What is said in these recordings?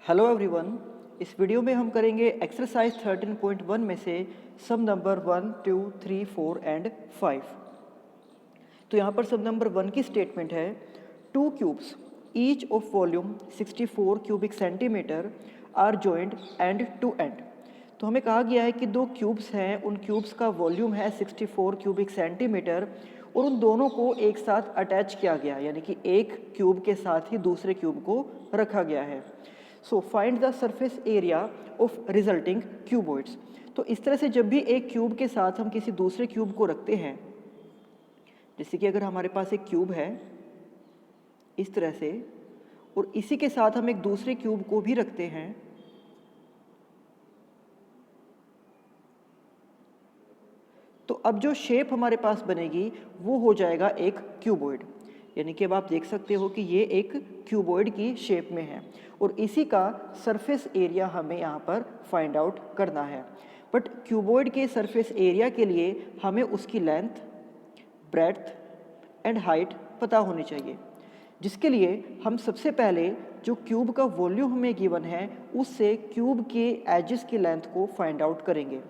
Hello everyone. इस video में हम करेंगे एक्सरसाइज 13.1 में से सम नंबर 1, 2, 3, 4 एंड 5। तो यहाँ पर सम नंबर 1 की स्टेटमेंट है, two cubes each of volume 64 cubic centimetre are joint end to end. तो हमें कहा गया है कि दो क्यूब्स हैं, उन क्यूब्स का वॉल्यूम है 64 क्यूबिक सेंटीमीटर और उन दोनों को एक साथ अटैच किया गया, यानी कि एक क्यूब के साथ ही दूसरे क्यूब को रखा गया है। So find the surface area of resulting cuboids. तो इस तरह से जब भी एक क्यूब के साथ हम किसी दूसरे क्यूब को रखते हैं, जैसे कि अगर हमारे पास एक क्यूब है इस तरह से और इसी के साथ हम एक दूसरे क्यूब को भी रखते हैं, तो अब जो शेप हमारे पास बनेगी वो हो जाएगा एक क्यूबॉइड। यानी कि अब आप देख सकते हो कि ये एक क्यूबॉइड की शेप में है और इसी का सरफेस एरिया हमें यहाँ पर फाइंड आउट करना है। बट क्यूबॉइड के सरफेस एरिया के लिए हमें उसकी लेंथ, ब्रेड्थ एंड हाइट पता होनी चाहिए, जिसके लिए हम सबसे पहले जो क्यूब का वॉल्यूम हमें गिवन है उससे क्यूब के एजेस की लेंथ को फाइंड आउट करेंगे।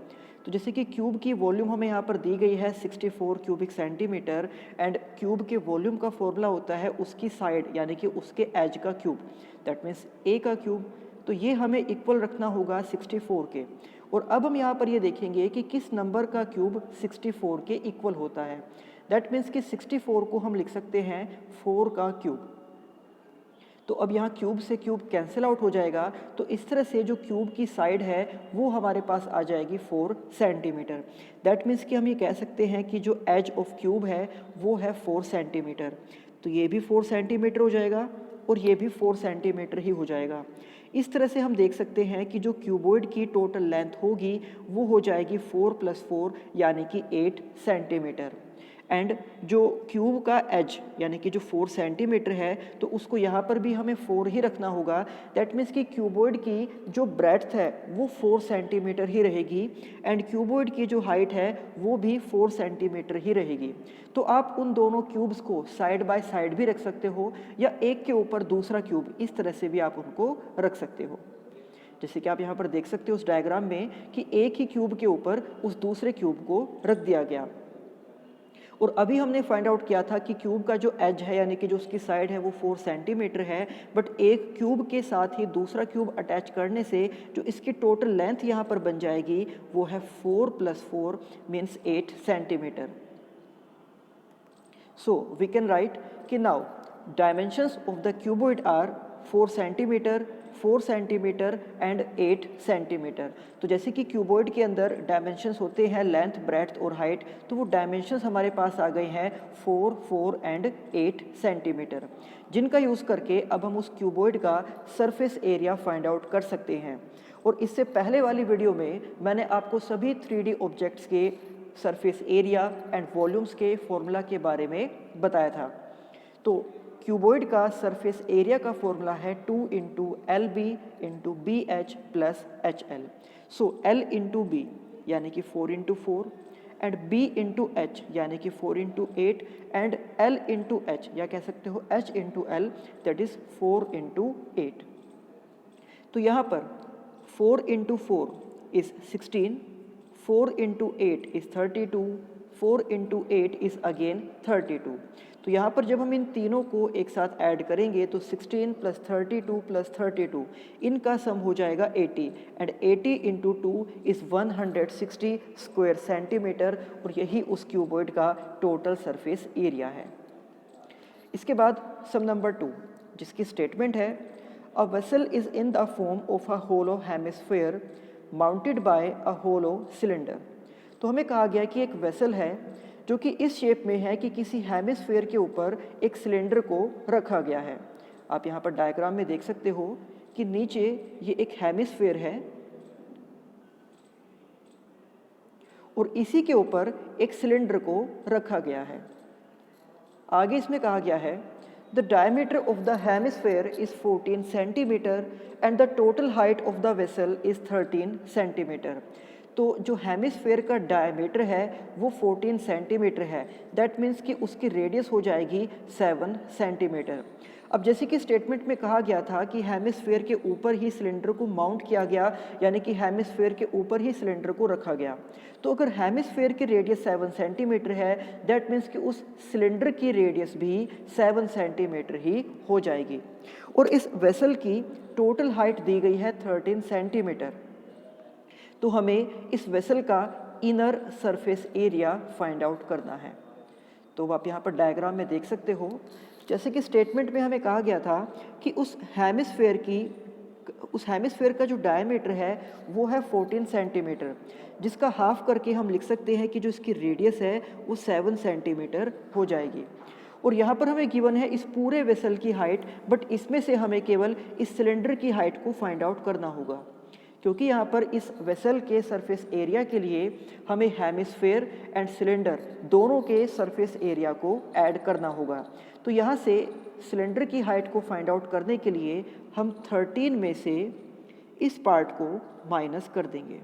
तो जैसे कि क्यूब की वॉल्यूम हमें यहाँ पर दी गई है 64 क्यूबिक सेंटीमीटर एंड क्यूब के वॉल्यूम का फॉर्मूला होता है उसकी साइड यानी कि उसके एज का क्यूब, दैट मीन्स ए का क्यूब। तो ये हमें इक्वल रखना होगा 64 के। और अब हम यहाँ पर ये देखेंगे कि किस नंबर का क्यूब 64 के इक्वल होता है। दैट मीन्स कि 64 को हम लिख सकते हैं 4 का क्यूब। तो अब यहाँ क्यूब से क्यूब कैंसिल आउट हो जाएगा, तो इस तरह से जो क्यूब की साइड है वो हमारे पास आ जाएगी 4 सेंटीमीटर। दैट मीन्स कि हम ये कह सकते हैं कि जो एज ऑफ क्यूब है वो है 4 सेंटीमीटर। तो ये भी 4 सेंटीमीटर हो जाएगा और ये भी 4 सेंटीमीटर ही हो जाएगा। इस तरह से हम देख सकते हैं कि जो क्यूबॉइड की टोटल लेंथ होगी वो हो जाएगी 4 + 4 यानी कि 8 सेंटीमीटर। एंड जो क्यूब का एज यानी कि जो 4 सेंटीमीटर है तो उसको यहाँ पर भी हमें 4 ही रखना होगा। दैट मीन्स कि क्यूबॉइड की जो ब्रेड्थ है वो 4 सेंटीमीटर ही रहेगी एंड क्यूबॉइड की जो हाइट है वो भी 4 सेंटीमीटर ही रहेगी। तो आप उन दोनों क्यूब्स को साइड बाय साइड भी रख सकते हो या एक के ऊपर दूसरा क्यूब, इस तरह से भी आप उनको रख सकते हो। जैसे कि आप यहाँ पर देख सकते हो उस डायग्राम में कि एक ही क्यूब के ऊपर उस दूसरे क्यूब को रख दिया गया। और अभी हमने फाइंड आउट किया था कि क्यूब का जो एज है यानी कि जो उसकी साइड है वो 4 सेंटीमीटर है, बट एक क्यूब के साथ ही दूसरा क्यूब अटैच करने से जो इसकी टोटल लेंथ यहाँ पर बन जाएगी वो है 4 + 4 means 8 centimetre. So we can write कि now dimensions of the cuboid are 4 centimetre, 4 centimetre and 8 centimetre. तो जैसे कि क्यूबॉइड के अंदर डायमेंशंस होते हैं लेंथ, ब्रेड्थ और हाइट, तो वो डायमेंशंस हमारे पास आ गए हैं 4, 4 एंड 8 सेंटीमीटर, जिनका यूज़ करके अब हम उस क्यूबॉइड का सरफेस एरिया फाइंड आउट कर सकते हैं। और इससे पहले वाली वीडियो में मैंने आपको सभी 3D ऑब्जेक्ट्स के सरफेस एरिया एंड वॉल्यूम्स के फॉर्मूला के बारे में बताया था। तो क्यूबॉइड का सरफेस एरिया का फॉर्मूला है 2 × LB × BH + HL। सो L × B यानी कि 4 × 4 एंड B × H यानी कि 4 × 8 एंड L × H या कह सकते हो H × L, दैट इज 4 × 8। तो यहाँ पर 4 × 4 इज 16, 4 × 8 इज 32, 4 × 8 इज अगेन 32। तो यहाँ पर जब हम इन तीनों को एक साथ ऐड करेंगे तो 16 + 32 + 32 इनका सम हो जाएगा 80 एंड 80 × 2 इज 160 स्क्वायर सेंटीमीटर और यही उस क्यूबॉइड का टोटल सरफेस एरिया है। इसके बाद सम नंबर 2 जिसकी स्टेटमेंट है, a vessel is in the form of a hollow hemisphere mounted by a hollow cylinder. तो हमें कहा गया कि एक वेसल है जो कि इस शेप में है कि किसी हेमिस्फीयर के ऊपर एक सिलेंडर को रखा गया है। आप यहाँ पर डायग्राम में देख सकते हो कि नीचे ये एक हेमिस्फीयर है और इसी के ऊपर एक सिलेंडर को रखा गया है। आगे इसमें कहा गया है, the diameter of the hemisphere is 14 centimetre and the total height of the vessel is 13 centimetre. तो जो हेमिस्फीयर का डायमीटर है वो 14 सेंटीमीटर है। दैट मीन्स कि उसकी रेडियस हो जाएगी 7 सेंटीमीटर। अब जैसे कि स्टेटमेंट में कहा गया था कि हेमिस्फेयर के ऊपर ही सिलेंडर को माउंट किया गया, यानी कि हेमिस्फेयर के ऊपर ही सिलेंडर को रखा गया। तो अगर हेमिस्फेयर की रेडियस 7 सेंटीमीटर है, दैट मीन्स कि उस सिलेंडर की रेडियस भी 7 सेंटीमीटर ही हो जाएगी। और इस वेसल की टोटल हाइट दी गई है 13 सेंटीमीटर। तो हमें इस वेसल का inner surface area find out करना है। तो आप यहाँ पर डायग्राम में देख सकते हो, जैसे कि स्टेटमेंट में हमें कहा गया था कि उस हेमिस्फेयर का जो डायमीटर है वो है 14 सेंटीमीटर, जिसका हाफ करके हम लिख सकते हैं कि जो इसकी रेडियस है वो 7 सेंटीमीटर हो जाएगी। और यहाँ पर हमें गिवन है इस पूरे वेसल की हाइट, बट इसमें से हमें केवल इस सिलेंडर की हाइट को फाइंड आउट करना होगा, क्योंकि यहाँ पर इस वेसल के सरफेस एरिया के लिए हमें हेमिस्फेयर एंड सिलेंडर दोनों के सरफेस एरिया को ऐड करना होगा। तो यहाँ से सिलेंडर की हाइट को फाइंड आउट करने के लिए हम 13 में से इस पार्ट को माइनस कर देंगे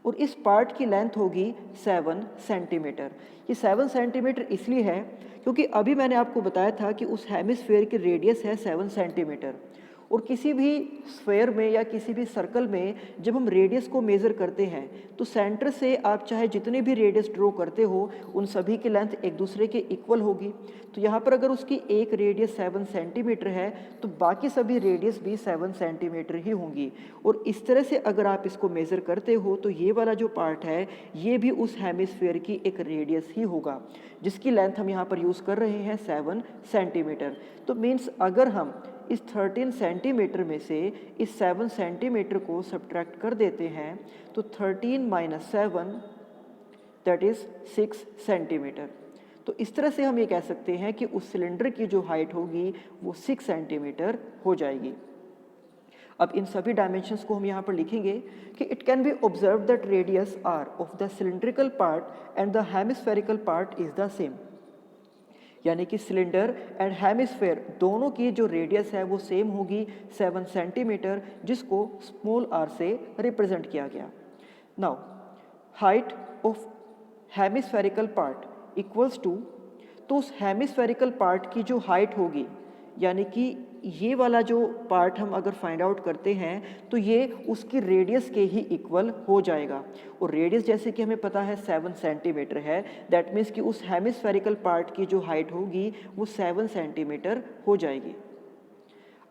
और इस पार्ट की लेंथ होगी 7 सेंटीमीटर। ये 7 सेंटीमीटर इसलिए है क्योंकि अभी मैंने आपको बताया था कि उस हेमिस्फेयर की रेडियस है 7 सेंटीमीटर, और किसी भी स्फेयर में या किसी भी सर्कल में जब हम रेडियस को मेज़र करते हैं तो सेंटर से आप चाहे जितने भी रेडियस ड्रॉ करते हो उन सभी की लेंथ एक दूसरे के इक्वल होगी। तो यहाँ पर अगर उसकी एक रेडियस 7 सेंटीमीटर है तो बाकी सभी रेडियस भी 7 सेंटीमीटर ही होंगी। और इस तरह से अगर आप इसको मेज़र करते हो तो ये वाला जो पार्ट है ये भी उस हेमिस्फेयर की एक रेडियस ही होगा, जिसकी लेंथ हम यहाँ पर यूज़ कर रहे हैं 7 सेंटीमीटर। तो मीन्स अगर हम इस 13 सेंटीमीटर में से इस 7 सेंटीमीटर को सब्ट्रैक्ट कर देते हैं तो 13 माइनस 7 दैट इज़ 6 सेंटीमीटर। तो इस तरह से हम ये कह सकते हैं कि उस सिलेंडर की जो हाइट होगी वो 6 सेंटीमीटर हो जाएगी। अब इन सभी डायमेंशंस को हम यहाँ पर लिखेंगे कि it can be observe that radius r of the cylindrical part and the hemispherical part is the same, यानी कि सिलेंडर एंड हेमिस्फेयर दोनों की जो रेडियस है वो सेम होगी 7 सेंटीमीटर, जिसको स्मॉल आर से रिप्रेजेंट किया गया। Now height of hemispherical part equals to, तो उस हेमिस्फेरिकल पार्ट की जो हाइट होगी, यानी कि ये वाला जो पार्ट हम अगर फाइंड आउट करते हैं तो ये उसकी रेडियस के ही इक्वल हो जाएगा। और रेडियस जैसे कि हमें पता है 7 सेंटीमीटर है, दैट मीन्स कि उस हेमिस्फेरिकल पार्ट की जो हाइट होगी वो 7 सेंटीमीटर हो जाएगी।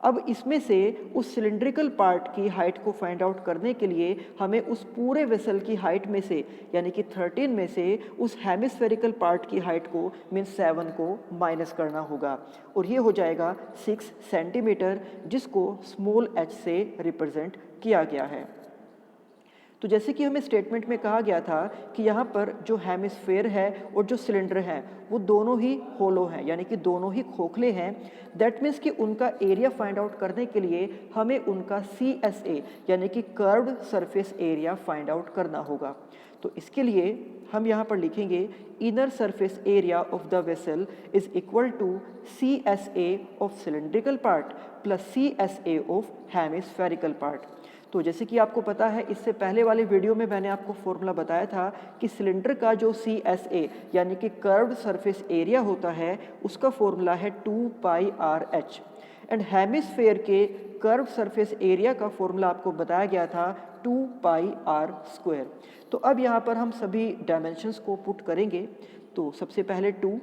अब इसमें से उस सिलिंड्रिकल पार्ट की हाइट को फाइंड आउट करने के लिए हमें उस पूरे वेसल की हाइट में से, यानी कि 13 में से उस हेमिस्फेरिकल पार्ट की हाइट को मीन्स 7 को माइनस करना होगा, और ये हो जाएगा 6 सेंटीमीटर, जिसको स्मॉल h से रिप्रेजेंट किया गया है। तो जैसे कि हमें स्टेटमेंट में कहा गया था कि यहाँ पर जो हेमिस्फेयर है और जो सिलेंडर है वो दोनों ही होलो हैं, यानी कि दोनों ही खोखले हैं। दैट मीन्स कि उनका एरिया फाइंड आउट करने के लिए हमें उनका CSA यानी कि curved surface area find out करना होगा। तो इसके लिए हम यहाँ पर लिखेंगे inner surface area of the vessel is equal to CSA of cylindrical part plus CSA of hemispherical part. तो जैसे कि आपको पता है, इससे पहले वाले वीडियो में मैंने आपको फॉर्मूला बताया था कि सिलेंडर का जो CSA यानी कि कर्व्ड सरफेस एरिया होता है उसका फॉर्मूला है 2πRh, एंड हेमिस्फेयर के कर्व्ड सरफेस एरिया का फॉर्मूला आपको बताया गया था 2πr²। तो अब यहाँ पर हम सभी डायमेंशंस को पुट करेंगे। तो सबसे पहले 2,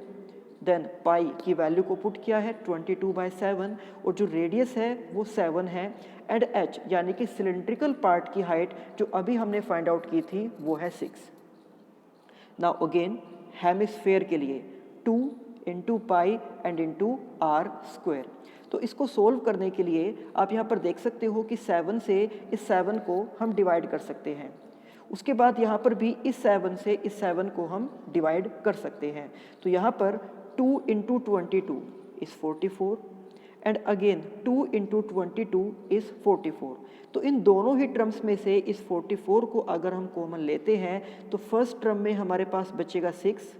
देन पाई की वैल्यू को पुट किया है 22/7, और जो रेडियस है वो 7 है, एंड h यानी कि सिलेंड्रिकल पार्ट की हाइट जो अभी हमने फाइंड आउट की थी वो है 6। नाउ अगेन हेमिस्फेयर के लिए 2 into pi and into r²। तो इसको सोल्व करने के लिए आप यहाँ पर देख सकते हो कि 7 से इस 7 को हम डिवाइड कर सकते हैं। उसके बाद यहाँ पर भी इस 7 से इस 7 को हम डिवाइड कर सकते हैं। तो यहाँ पर 2 into 22 is 44, and again 2 into 22 is 44। तो इन दोनों ही टर्म्स में से इस 44 को अगर हम कॉमन लेते हैं तो फर्स्ट टर्म में हमारे पास बचेगा 6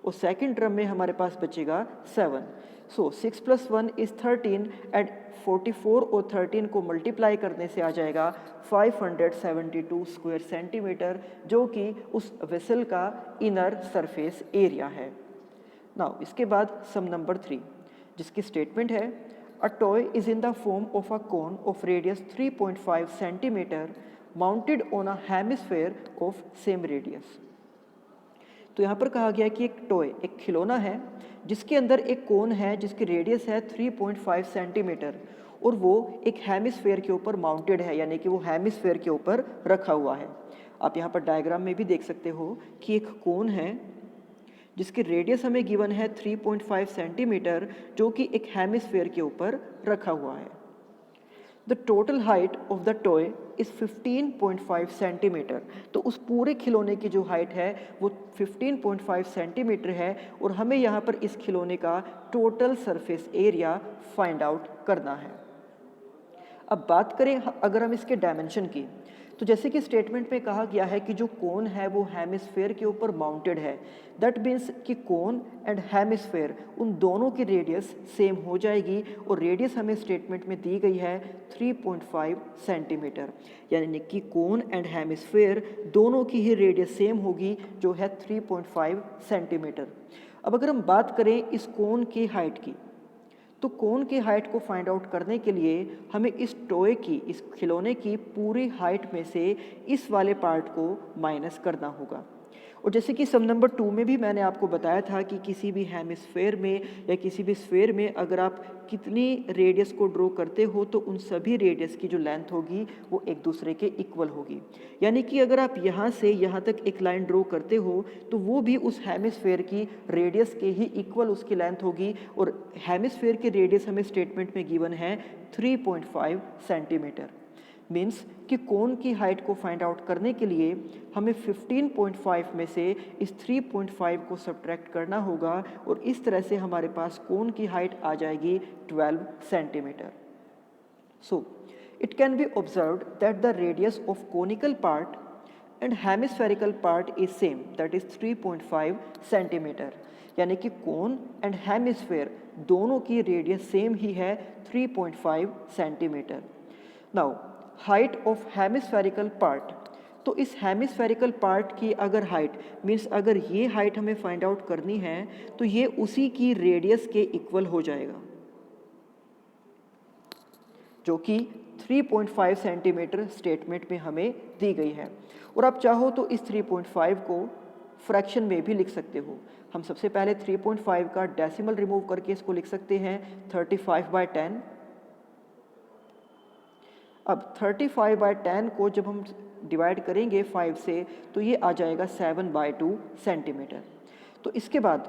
और सेकंड टर्म में हमारे पास बचेगा 7। सो 6 + 1 इज़ 13, एंड 44 और 13 को मल्टीप्लाई करने से आ जाएगा 572 स्क्वायर सेंटीमीटर, जो कि उस वेसल का इनर सरफेस एरिया है। नाउ इसके बाद सम नंबर 3, जिसकी स्टेटमेंट है a toy is in the form of a cone of radius 3.5 centimetre mounted on a hemisphere of same radius. तो यहाँ पर कहा गया है कि एक टॉय, एक खिलौना है जिसके अंदर एक कोन है जिसकी रेडियस है 3.5 सेंटीमीटर और वो एक हेमिस्फेयर के ऊपर माउंटेड है, यानी कि वो हेमिस्फेयर के ऊपर रखा हुआ है। आप यहाँ पर डायग्राम में भी देख सकते हो कि एक कोन है जिसकी रेडियस हमें गिवन है 3.5 सेंटीमीटर, जो कि एक हेमिस्फेयर के ऊपर रखा हुआ है। The total height of the toy is 15.5 centimetre. तो उस पूरे खिलौने की जो हाइट है वो 15.5 सेंटीमीटर है और हमें यहाँ पर इस खिलौने का total surface area find out करना है। अब बात करें अगर हम इसके डायमेंशन की, तो जैसे कि स्टेटमेंट में कहा गया है कि जो कोन है वो हेमिस्फेयर के ऊपर माउंटेड है। दैट मीन्स कि कोन एंड हेमिस्फेयर उन दोनों की रेडियस सेम हो जाएगी और रेडियस हमें स्टेटमेंट में दी गई है 3.5 सेंटीमीटर, यानी कि कोन एंड हेमिस्फेयर दोनों की ही रेडियस सेम होगी जो है 3.5 सेंटीमीटर। अब अगर हम बात करें इस कोन की हाइट की, तो कोन की हाइट को फाइंड आउट करने के लिए हमें इस टॉय की, इस खिलौने की पूरी हाइट में से इस वाले पार्ट को माइनस करना होगा। और जैसे कि सम नंबर 2 में भी मैंने आपको बताया था कि किसी भी हेमिस्फेयर में या किसी भी स्फेयर में अगर आप कितनी रेडियस को ड्रॉ करते हो तो उन सभी रेडियस की जो लेंथ होगी वो एक दूसरे के इक्वल होगी। यानी कि अगर आप यहाँ से यहाँ तक एक लाइन ड्रॉ करते हो तो वो भी उस हेमिस्फेयर की रेडियस के ही इक्वल उसकी लेंथ होगी। और हेमिस्फेयर की रेडियस हमें स्टेटमेंट में गिवन है 3.5 सेंटीमीटर। मीन्स कि कोन की हाइट को फाइंड आउट करने के लिए हमें 15.5 में से इस 3.5 को सब्ट्रैक्ट करना होगा और इस तरह से हमारे पास कोन की हाइट आ जाएगी 12 centimetre. So it can B observed that the radius of conical part and hemispherical part is same, that is 3.5 centimetre. यानी कि कोन एंड हेमिस्फेयर दोनों की रेडियस सेम ही है 3.5 centimetre. Now height of hemispherical part, तो इस hemispherical part की अगर height means अगर ये हाइट हमें फाइंड आउट करनी है तो ये उसी की रेडियस के इक्वल हो जाएगा जो कि 3.5 सेंटीमीटर स्टेटमेंट में हमें दी गई है। और आप चाहो तो इस 3.5 को फ्रैक्शन में भी लिख सकते हो। हम सबसे पहले 3.5 का डेसिमल रिमूव करके इसको लिख सकते हैं 35/10। अब 35/10 को जब हम डिवाइड करेंगे 5 से तो ये आ जाएगा 7/2 सेंटीमीटर। तो इसके बाद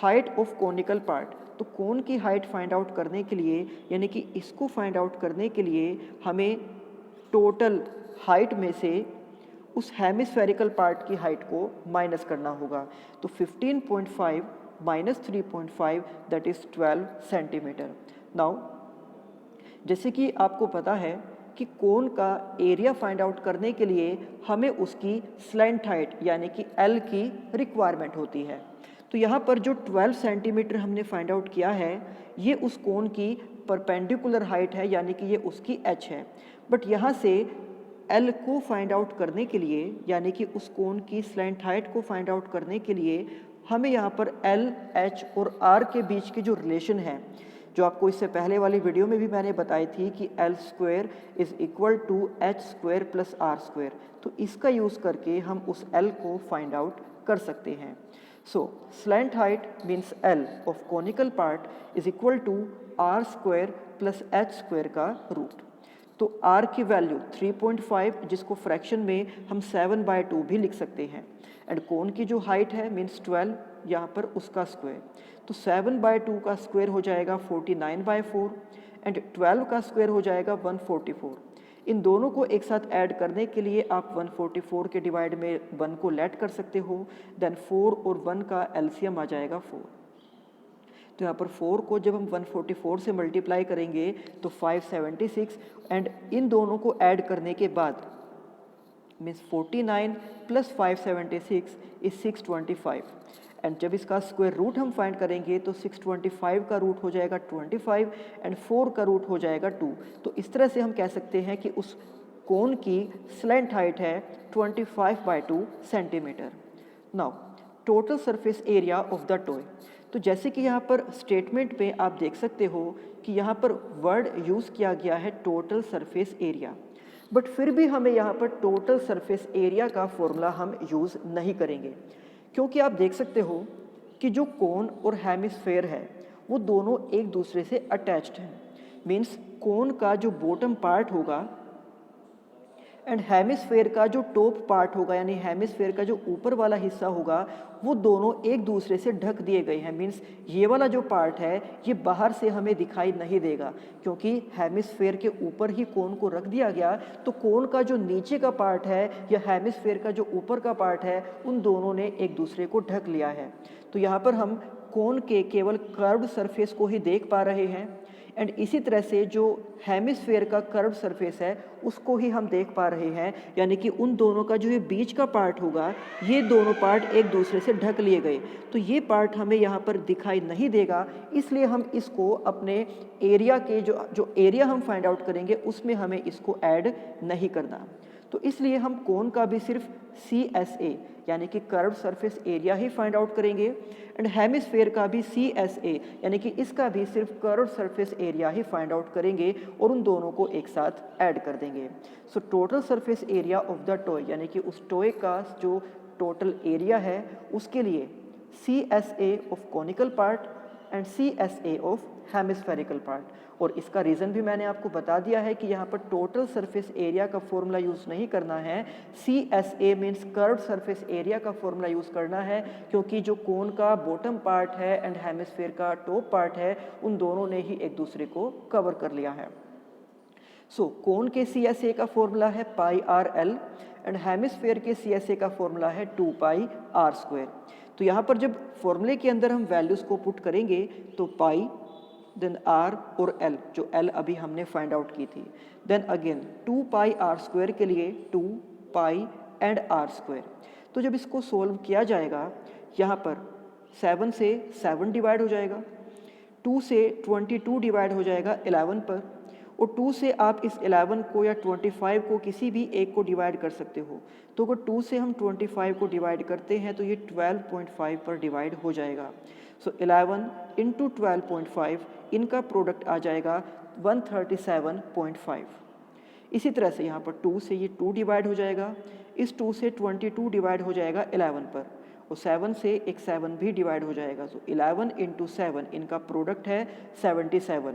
हाइट ऑफ कोनिकल पार्ट, तो कोन की हाइट फाइंड आउट करने के लिए यानी कि इसको फाइंड आउट करने के लिए हमें टोटल हाइट में से उस हेमिस्फेरिकल पार्ट की हाइट को माइनस करना होगा। तो 15.5 minus 3.5 that is 12 centimetre. Now जैसे कि आपको पता है कि कोन का एरिया फाइंड आउट करने के लिए हमें उसकी स्लैंट हाइट यानी कि L की रिक्वायरमेंट होती है। तो यहाँ पर जो 12 सेंटीमीटर हमने फाइंड आउट किया है ये उस कोन की परपेंडिकुलर हाइट है यानी कि ये उसकी H है। बट यहाँ से L को फाइंड आउट करने के लिए यानी कि उस कोन की स्लैंट हाइट को फाइंड आउट करने के लिए हमें यहाँ पर L, H और R के बीच की जो रिलेशन है, जो आपको इससे पहले वाली वीडियो में भी मैंने बताई थी कि L² is equal to H² plus R², तो इसका यूज़ करके हम उस L को फाइंड आउट कर सकते हैं। So slant height means L of conical part is equal to R² plus H² का रूट। तो R की वैल्यू 3.5 जिसको फ्रैक्शन में हम 7/2 भी लिख सकते हैं एंड कोन की जो हाइट है मीन्स 12 यहाँ पर उसका स्क्वायर। तो 7/2 का स्क्वायर हो जाएगा 49/4 एंड 12 का स्क्वायर हो जाएगा 144। इन दोनों को एक साथ ऐड करने के लिए आप 144 के डिवाइड में 1 को लेट कर सकते हो, देन 4 और 1 का एलसीएम आ जाएगा 4। तो यहाँ पर 4 को जब हम 144 से मल्टीप्लाई करेंगे तो 576 एंड इन दोनों को ऐड करने के बाद मीन्स 49 प्लस 576 इज 625 एंड जब इसका स्क्वायर रूट हम फाइंड करेंगे तो 625 का रूट हो जाएगा 25 एंड 4 का रूट हो जाएगा 2। तो इस तरह से हम कह सकते हैं कि उस कोन की स्लैंट हाइट है 25/2 centimetre. Now total surface area of the toy, तो जैसे कि यहाँ पर स्टेटमेंट पे आप देख सकते हो कि यहाँ पर वर्ड यूज़ किया गया है टोटल सरफेस एरिया, बट फिर भी हमें यहाँ पर टोटल सरफेस एरिया का फॉर्मूला हम यूज़ नहीं करेंगे, क्योंकि आप देख सकते हो कि जो कोन और हेमिस्फेयर है वो दोनों एक दूसरे से अटैच्ड हैं। मीन्स कोन का जो बॉटम पार्ट होगा एंड हेमिस्फेयर का जो टॉप पार्ट होगा, यानी हेमिस्फेयर का जो ऊपर वाला हिस्सा होगा, वो दोनों एक दूसरे से ढक दिए गए हैं। मीन्स ये वाला जो पार्ट है ये बाहर से हमें दिखाई नहीं देगा, क्योंकि हेमिस्फेयर के ऊपर ही कोन को रख दिया गया। तो कोन का जो नीचे का पार्ट है या हेमिस्फेयर का जो ऊपर का पार्ट है, उन दोनों ने एक दूसरे को ढक लिया है। तो यहाँ पर हम कोन के केवल कर्व्ड सरफेस को ही देख पा रहे हैं, एंड इसी तरह से जो हेमिस्फेयर का कर्व सरफेस है उसको ही हम देख पा रहे हैं, यानी कि उन दोनों का जो ये बीच का पार्ट होगा, ये दोनों पार्ट एक दूसरे से ढक लिए गए। तो ये पार्ट हमें यहाँ पर दिखाई नहीं देगा, इसलिए हम इसको अपने एरिया के जो एरिया हम फाइंड आउट करेंगे उसमें हमें इसको ऐड नहीं करना। तो इसलिए हम कोन का भी सिर्फ CSA यानी कि कर्व सरफेस एरिया ही फाइंड आउट करेंगे, एंड हेमिस्फेयर का भी CSA यानी कि इसका भी सिर्फ कर्व सरफेस एरिया ही फाइंड आउट करेंगे और उन दोनों को एक साथ ऐड कर देंगे। So total surface area of the toy यानी कि उस टॉय का जो टोटल एरिया है उसके लिए CSA of conical part and CSA of hemispherical part. और इसका रीज़न भी मैंने आपको बता दिया है कि यहाँ पर टोटल सरफेस एरिया का फॉर्मूला यूज़ नहीं करना है, CSA means curve surface area का फॉर्मूला यूज़ करना है, क्योंकि जो कोन का बॉटम पार्ट है एंड हेमिस्फेयर का टॉप पार्ट है उन दोनों ने ही एक दूसरे को कवर कर लिया है। सो कोन के CSA का फॉर्मूला है πRL एंड हेमिस्फेयर के CSA का फॉर्मूला है 2πr²। तो यहाँ पर जब फॉर्मूले के अंदर हम वैल्यूज़ को पुट करेंगे तो पाई, देन r और l, जो l अभी हमने फाइंड आउट की थी, देन अगेन 2πr² के लिए 2π एंड r²। तो जब इसको सोल्व किया जाएगा, यहाँ पर 7 से 7 डिवाइड हो जाएगा, 2 से 22 डिवाइड हो जाएगा 11 पर, और 2 से आप इस 11 को या 25 को किसी भी एक को डिवाइड कर सकते हो। तो अगर 2 से हम 25 को डिवाइड करते हैं तो ये 12.5 पर डिवाइड हो जाएगा। सो 11 इंटू 12.5 इनका प्रोडक्ट आ जाएगा 137.5। इसी तरह से यहाँ पर 2 से ये 2 डिवाइड हो जाएगा, इस 2 से 22 डिवाइड हो जाएगा 11 पर, और 7 से एक 7 भी डिवाइड हो जाएगा। सो 11 इंटू 7 इनका प्रोडक्ट है 77।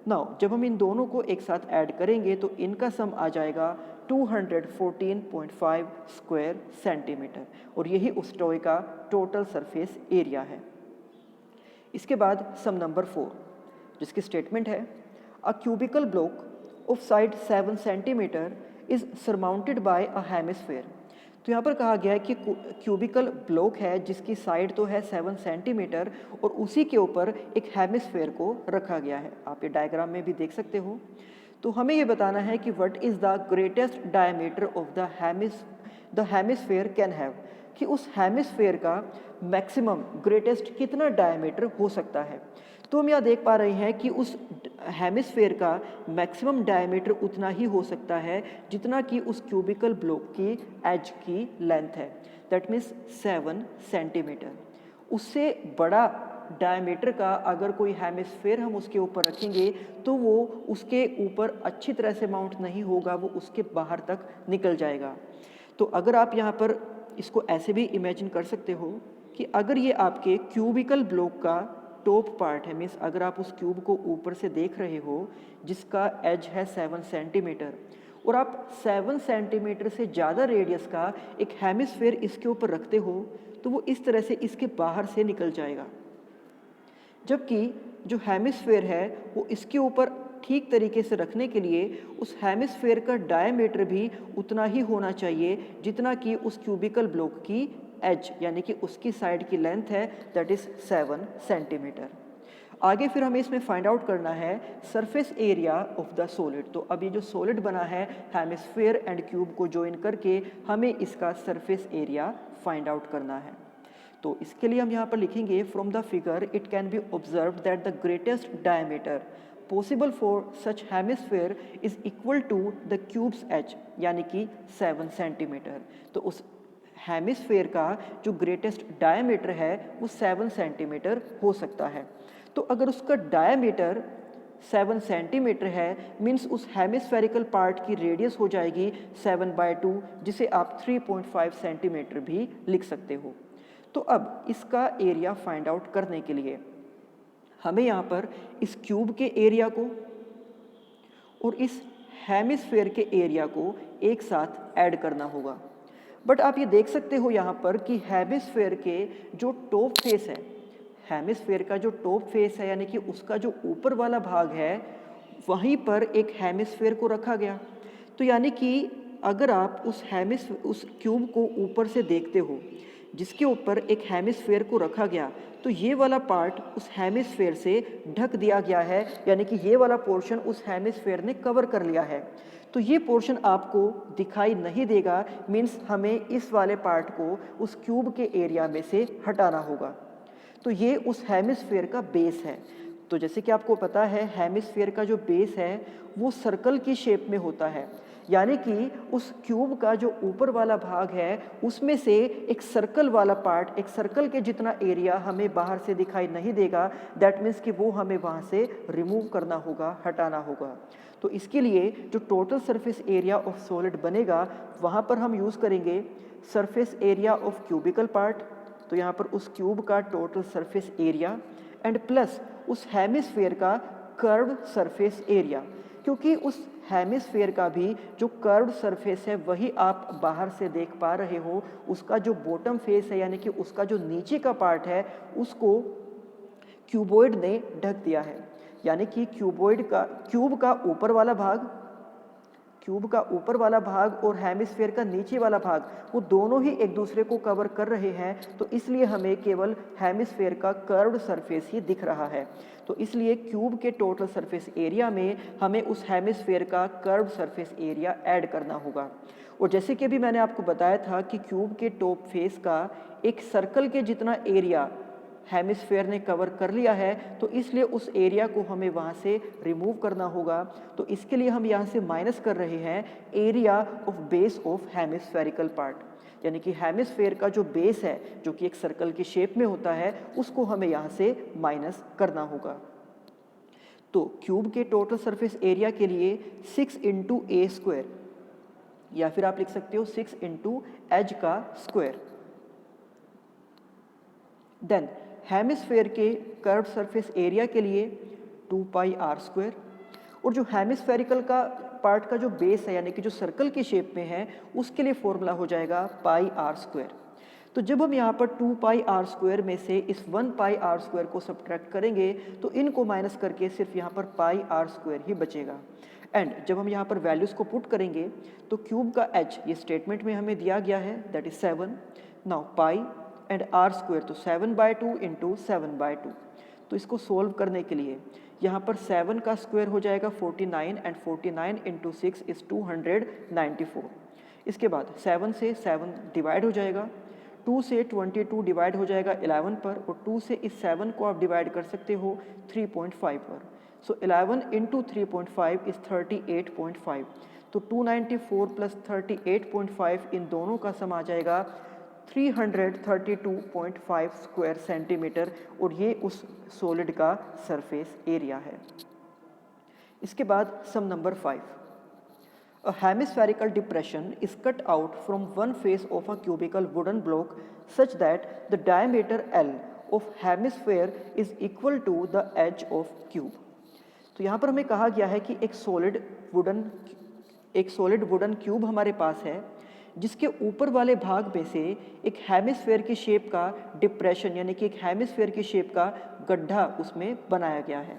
नाउ जब हम इन दोनों को एक साथ ऐड करेंगे तो इनका सम आ जाएगा 214.5 स्क्वायर सेंटीमीटर, और यही उस टॉय का टोटल सरफेस एरिया है। इसके बाद सम नंबर 4, जिसकी स्टेटमेंट है a cubical block of side 7 centimetre is surmounted by a hemisphere. तो यहाँ पर कहा गया है कि क्यूबिकल ब्लॉक है जिसकी साइड तो है 7 सेंटीमीटर और उसी के ऊपर एक हेमिस्फेयर को रखा गया है। आप ये डायग्राम में भी देख सकते हो। तो हमें ये बताना है कि what is the greatest diameter of the hemisphere can have, कि उस हेमिस्फेयर का मैक्सिमम ग्रेटेस्ट कितना डायमीटर हो सकता है। तो हम यहाँ देख पा रहे हैं कि उस हेमिस्फेयर का मैक्सिमम डायमीटर उतना ही हो सकता है जितना कि उस क्यूबिकल ब्लॉक की एज की लेंथ है, दैट मीन्स 7 सेंटीमीटर। उससे बड़ा डायमीटर का अगर कोई हेमिस्फेयर हम उसके ऊपर रखेंगे तो वो उसके ऊपर अच्छी तरह से माउंट नहीं होगा, वो उसके बाहर तक निकल जाएगा। तो अगर आप यहाँ पर इसको ऐसे भी इमेजिन कर सकते हो कि अगर ये आपके क्यूबिकल ब्लॉक का टॉप पार्ट है, मीन्स अगर आप उस क्यूब को ऊपर से देख रहे हो जिसका एज है 7 सेंटीमीटर, और आप 7 सेंटीमीटर से ज़्यादा रेडियस का एक हेमिस्फेयर इसके ऊपर रखते हो तो वो इस तरह से इसके बाहर से निकल जाएगा, जबकि जो हेमिस्फेयर है वो इसके ऊपर ठीक तरीके से रखने के लिए उस हेमिस्फेयर का डायमीटर भी उतना ही होना चाहिए जितना कि उस क्यूबिकल ब्लॉक की एज यानी कि उसकी साइड की लेंथ है, दैट इज़ 7 सेंटीमीटर। आगे फिर हमें इसमें फाइंड आउट करना है surface area of the solid. तो अभी जो सॉलिड बना है हेमिस्फेयर एंड क्यूब को ज्वाइन करके हमें इसका सरफेस एरिया फाइंड आउट करना है। तो इसके लिए हम यहाँ पर लिखेंगे from the figure it can B observed that the greatest diameter possible for such hemisphere is equal to the cube's edge यानी कि 7 सेंटीमीटर। तो उस हेमिस्फेयर का जो ग्रेटेस्ट डायमीटर है वो 7 सेंटीमीटर हो सकता है। तो अगर उसका डायमीटर 7 सेंटीमीटर है मीन्स उस हेमिस्फेरिकल पार्ट की रेडियस हो जाएगी 7/2, जिसे आप 3.5 सेंटीमीटर भी लिख सकते हो। तो अब इसका एरिया फाइंड आउट करने के लिए हमें यहाँ पर इस क्यूब के एरिया को और इस हेमिस्फेयर के एरिया को एक साथ ऐड करना होगा। बट आप ये देख सकते हो यहाँ पर कि हेमिस्फेयर के जो टॉप फेस है, हेमिस्फेयर का जो टॉप फेस है यानी कि उसका जो ऊपर वाला भाग है वहीं पर एक हेमिस्फेयर को रखा गया। तो यानी कि अगर आप उस क्यूब को ऊपर से देखते हो जिसके ऊपर एक हेमिस्फेयर को रखा गया, तो ये वाला पार्ट उस हेमिस्फेयर से ढक दिया गया है, यानी कि ये वाला पोर्शन उस हेमिस्फेयर ने कवर कर लिया है। तो ये पोर्शन आपको दिखाई नहीं देगा, मीन्स हमें इस वाले पार्ट को उस क्यूब के एरिया में से हटाना होगा। तो ये उस हेमिस्फेयर का बेस है। तो जैसे कि आपको पता है हेमिस्फेयर का जो बेस है वो सर्कल की शेप में होता है, यानी कि उस क्यूब का जो ऊपर वाला भाग है उसमें से एक सर्कल वाला पार्ट, एक सर्कल के जितना एरिया हमें बाहर से दिखाई नहीं देगा। दैट मीन्स कि वो हमें वहाँ से रिमूव करना होगा, हटाना होगा। तो इसके लिए जो total surface area of solid बनेगा वहाँ पर हम यूज़ करेंगे surface area of cubicle part. तो यहाँ पर उस क्यूब का total surface area and plus उस हेमिस्फेयर का कर्व्ड सरफेस एरिया, क्योंकि उस हेमिस्फेयर का भी जो कर्व्ड सरफेस है वही आप बाहर से देख पा रहे हो। उसका जो बॉटम फेस है यानी कि उसका जो नीचे का पार्ट है उसको क्यूबॉइड ने ढक दिया है, यानी कि क्यूब का ऊपर वाला भाग और हेमिस्फेयर का नीचे वाला भाग वो दोनों ही एक दूसरे को कवर कर रहे हैं। तो इसलिए हमें केवल हेमिस्फेयर का कर्व्ड सरफेस ही दिख रहा है। तो इसलिए क्यूब के टोटल सरफेस एरिया में हमें उस हेमिस्फेयर का कर्व्ड सरफेस एरिया ऐड करना होगा। और जैसे कि अभी मैंने आपको बताया था कि क्यूब के टॉप फेस का एक सर्कल के जितना एरिया हेमिस्फेयर ने कवर कर लिया है, तो इसलिए उस एरिया को हमें वहाँ से रिमूव करना होगा। तो इसके लिए हम यहाँ से माइनस कर रहे हैं area of base of hemispherical part, यानी कि हेमिस्फेयर का जो बेस है जो कि एक सर्कल की शेप में होता है उसको हमें यहाँ से माइनस करना होगा। तो क्यूब के टोटल सरफेस एरिया के लिए 6 × a² या फिर आप लिख सकते हो 6 × एज का स्क्वायर। देन हेमिस्फेयर के कर्व्ड सरफेस एरिया के लिए 2πr²। और जो हेमिस्फेरिकल का पार्ट का जो बेस है यानी कि जो सर्कल की शेप में है उसके लिए फॉर्मूला हो जाएगा πr²। तो जब हम यहाँ पर 2πr² में से इस 1πr² को सब्ट्रैक्ट करेंगे तो इनको माइनस करके सिर्फ यहाँ पर πr² ही बचेगा। एंड जब हम यहाँ पर वैल्यूज़ को पुट करेंगे तो क्यूब का h ये स्टेटमेंट में हमें दिया गया है, that is 7। Now pi and r² तो 7/2 × 7/2। तो इसको सोल्व करने के लिए यहाँ पर 7 का स्क्वायर हो जाएगा 49 एंड 49 × 6 इज 294। इसके बाद 7 से 7 डिवाइड हो जाएगा, 2 से 22 डिवाइड हो जाएगा 11 पर, और 2 से इस 7 को आप डिवाइड कर सकते हो 3.5 पर। सो 11 × 3.5 इज 38.5। तो 294 प्लस 38.5 इन दोनों का सम आ जाएगा 332.5 स्क्वायर सेंटीमीटर, और ये उस सॉलिड का सरफेस एरिया है। इसके बाद सम number 5। A hemispherical depression is cut out from one face of a cubical wooden block such that the diameter L of hemisphere is equal to the edge of cube। तो यहाँ पर हमें कहा गया है कि एक सॉलिड वुडन क्यूब हमारे पास है जिसके ऊपर वाले भाग में से एक हेमिस्फेयर की शेप का डिप्रेशन यानी कि एक हेमिस्फेयर की शेप का गड्ढा उसमें बनाया गया है।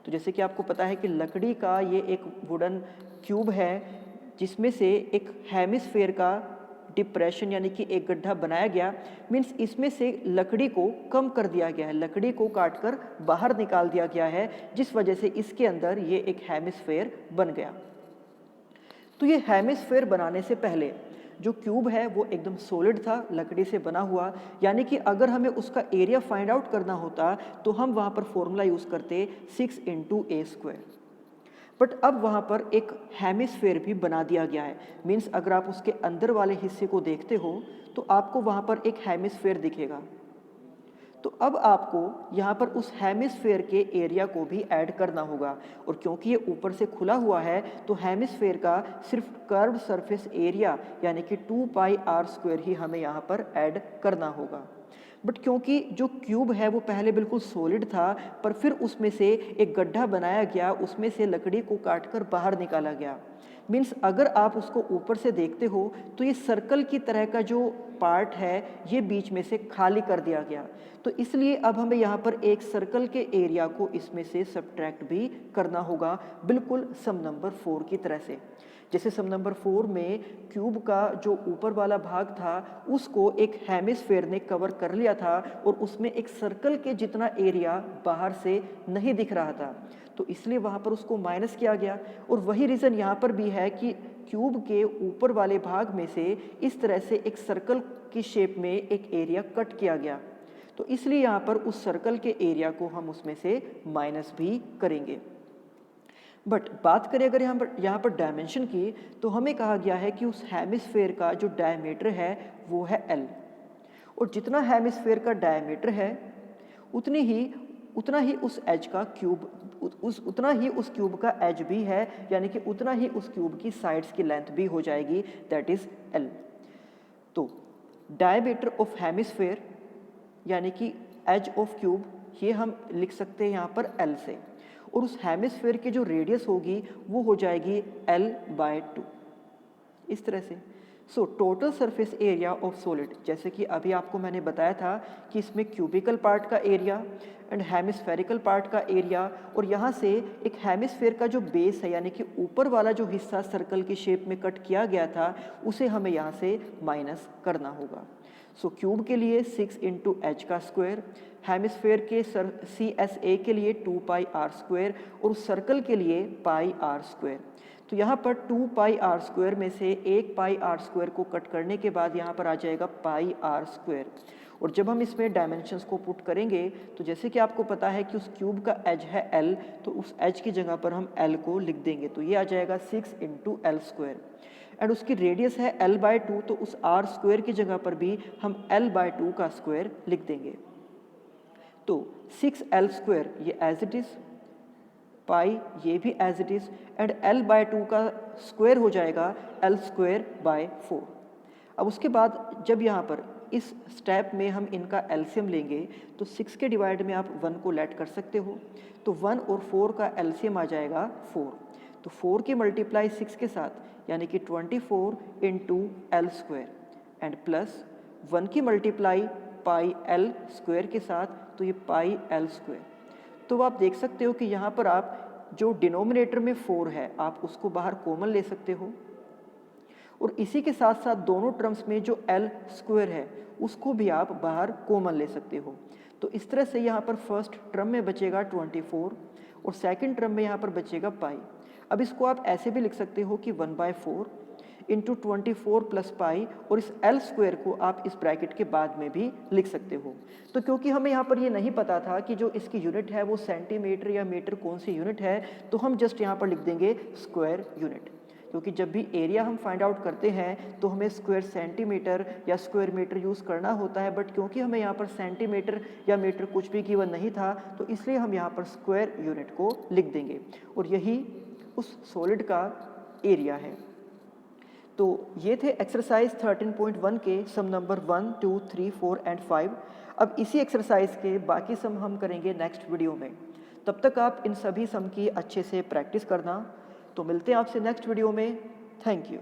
तो जैसे कि आपको पता है कि लकड़ी का ये एक वुडन क्यूब है जिसमें से एक हेमिस्फेयर का डिप्रेशन यानी कि एक गड्ढा बनाया गया, मीन्स इसमें से लकड़ी को कम कर दिया गया है, लकड़ी को काटकर बाहर निकाल दिया गया है, जिस वजह से इसके अंदर ये एक हेमिस्फेयर बन गया। तो ये हेमिस्फेयर बनाने से पहले जो क्यूब है वो एकदम सॉलिड था, लकड़ी से बना हुआ, यानी कि अगर हमें उसका एरिया फाइंड आउट करना होता तो हम वहाँ पर फॉर्मूला यूज़ करते 6 × a²। बट अब वहाँ पर एक हेमिस्फेयर भी बना दिया गया है। मीन्स अगर आप उसके अंदर वाले हिस्से को देखते हो तो आपको वहाँ पर एक हेमिस्फेयर दिखेगा। तो अब आपको यहाँ पर उस हेमिस्फेयर के एरिया को भी ऐड करना होगा, और क्योंकि ये ऊपर से खुला हुआ है तो हेमिस्फेयर का सिर्फ कर्व्ड सरफेस एरिया यानी कि 2πr² ही हमें यहाँ पर ऐड करना होगा। बट क्योंकि जो क्यूब है वो पहले बिल्कुल सॉलिड था, पर फिर उसमें से एक गड्ढा बनाया गया, उसमें से लकड़ी को काटकर बाहर निकाला गया। मीन्स अगर आप उसको ऊपर से देखते हो तो ये सर्कल की तरह का जो पार्ट है ये बीच में से खाली कर दिया गया। तो इसलिए अब हमें यहाँ पर एक सर्कल के एरिया को इसमें से सब्ट्रैक्ट भी करना होगा, बिल्कुल सम नंबर 4 की तरह से। जैसे सम नंबर 4 में क्यूब का जो ऊपर वाला भाग था उसको एक हेमिस्फेयर ने कवर कर लिया था और उसमें एक सर्कल के जितना एरिया बाहर से नहीं दिख रहा था, तो इसलिए वहाँ पर उसको माइनस किया गया। और वही रीज़न यहाँ पर भी है कि क्यूब के ऊपर वाले भाग में से इस तरह से एक सर्कल की शेप में एक एरिया कट किया गया, तो इसलिए यहाँ पर उस सर्कल के एरिया को हम उसमें से माइनस भी करेंगे। बट बात करें अगर यहाँ पर डायमेंशन की, तो हमें कहा गया है कि उस हेमिस्फेयर का जो डायमीटर है वो है L, और जितना हेमिस्फेयर का डायमीटर है उतना ही उस एज का क्यूब उतना ही उस क्यूब का एज भी है, यानी कि उतना ही उस क्यूब की साइड्स की लेंथ भी हो जाएगी, दैट इज L। तो डायमीटर ऑफ हेमिस्फेयर यानी कि एज ऑफ क्यूब ये हम लिख सकते हैं यहाँ पर L से, और उस हेमिस्फेयर की जो रेडियस होगी वो हो जाएगी L/2 इस तरह से। So total surface area of solid, जैसे कि अभी आपको मैंने बताया था कि इसमें क्यूबिकल पार्ट का एरिया एंड हेमिस्फेरिकल पार्ट का एरिया, और यहाँ से एक हेमिस्फेयर का जो बेस है यानी कि ऊपर वाला जो हिस्सा सर्कल की शेप में कट किया गया था उसे हमें यहाँ से माइनस करना होगा। सो क्यूब के लिए 6 × h², हेमिस्फेयर के CSA के लिए 2πr², और उस सर्कल के लिए πr²। तो यहाँ पर 2πr² में से एक πr² को कट करने के बाद यहाँ पर आ जाएगा πr², और जब हम इसमें डायमेंशंस को पुट करेंगे तो जैसे कि आपको पता है कि उस क्यूब का एज है L, तो उस एज की जगह पर हम L को लिख देंगे, तो ये आ जाएगा 6 × L², एंड उसकी रेडियस है L/2, तो उस r² की जगह पर भी हम L/2 का स्क्वायर लिख देंगे। तो 6L² ये एज इट इज़, पाई ये भी as it is, and L/2 का स्क्वायर हो जाएगा L²/4। अब उसके बाद जब यहाँ पर इस स्टेप में हम इनका एलसीएम लेंगे तो 6 के डिवाइड में आप 1 को लेट कर सकते हो, तो 1 और 4 का एलसीएम आ जाएगा 4, तो 4 की मल्टीप्लाई 6 के साथ यानी कि 24 × L² एंड प्लस 1 की मल्टीप्लाई πL² के साथ, तो ये πL²। तो आप देख सकते हो कि यहाँ पर आप जो डिनोमिनेटर में 4 है आप उसको बाहर कॉमन ले सकते हो, और इसी के साथ साथ दोनों टर्म्स में जो L² है उसको भी आप बाहर कॉमन ले सकते हो। तो इस तरह से यहाँ पर फर्स्ट टर्म में बचेगा 24 और सेकंड टर्म में यहाँ पर बचेगा पाई। अब इसको आप ऐसे भी लिख सकते हो कि 1/4 × 24 + पाई, और इस L² को आप इस ब्रैकेट के बाद में भी लिख सकते हो। तो क्योंकि हमें यहाँ पर ये नहीं पता था कि जो इसकी यूनिट है वो सेंटीमीटर या मीटर कौन सी यूनिट है, तो हम जस्ट यहाँ पर लिख देंगे स्क्वायर यूनिट, क्योंकि जब भी एरिया हम फाइंड आउट करते हैं तो हमें स्क्वायर सेंटीमीटर या स्क्वायर मीटर यूज़ करना होता है, बट क्योंकि हमें यहाँ पर सेंटीमीटर या मीटर कुछ भी गिवन नहीं था तो इसलिए हम यहाँ पर स्क्वायर यूनिट को लिख देंगे, और यही उस सॉलिड का एरिया है। तो ये थे एक्सरसाइज 13.1 के सम नंबर 1, 2, 3, 4 एंड 5। अब इसी एक्सरसाइज के बाकी सम हम करेंगे नेक्स्ट वीडियो में। तब तक आप इन सभी सम की अच्छे से प्रैक्टिस करना। तो मिलते हैं आपसे नेक्स्ट वीडियो में। Thank you.